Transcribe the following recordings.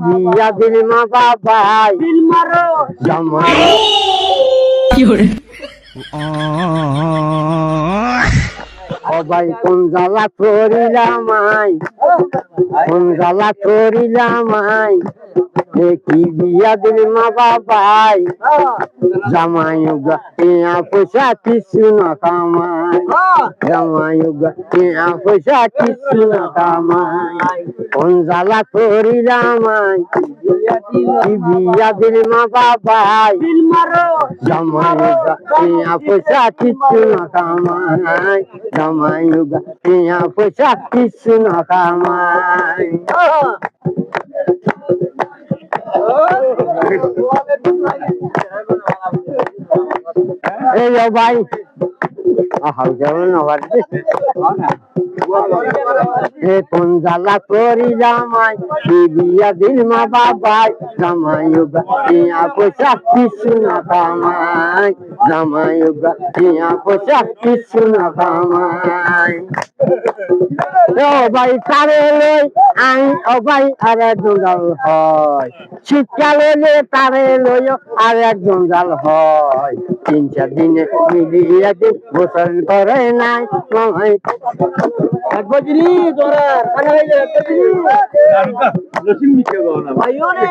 বিয়া দিল মা বাবাই দিল মারো জামাই সবাই কোন জ্বালা করিলাম কোন জ্বালা করিলাম কি বিয়া দিল মা বাবাই জামাই পয়সা কিছু না কামাই জামাই পয়সা কিছু না কামাই কোন জ্বালা করিলাম কি বিয়া দিল মা বাবাই জামাই পয়সা কিছু না কামাই জামাই পয়সা কিছু না কামাই এই ভাই কোন জ্বালা করি জামাই বিয়া দিল মা বাবাই জামাই পয়সা কিছু না কামাই জামাই পয়সা কিছু না কামাই ও ভাই তারে লই আই ও ভাই আর এক জঞ্জাল হয় শীতকালে তারে লই আর এক জঞ্জাল হয় 3-4 দিনে মিলিয়ে দিন গোসল করে নাই বজরি তোরা খানা হয়ে যায় ভাইও রে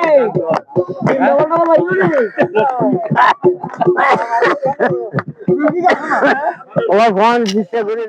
ও ফোন দিচ্ছে করে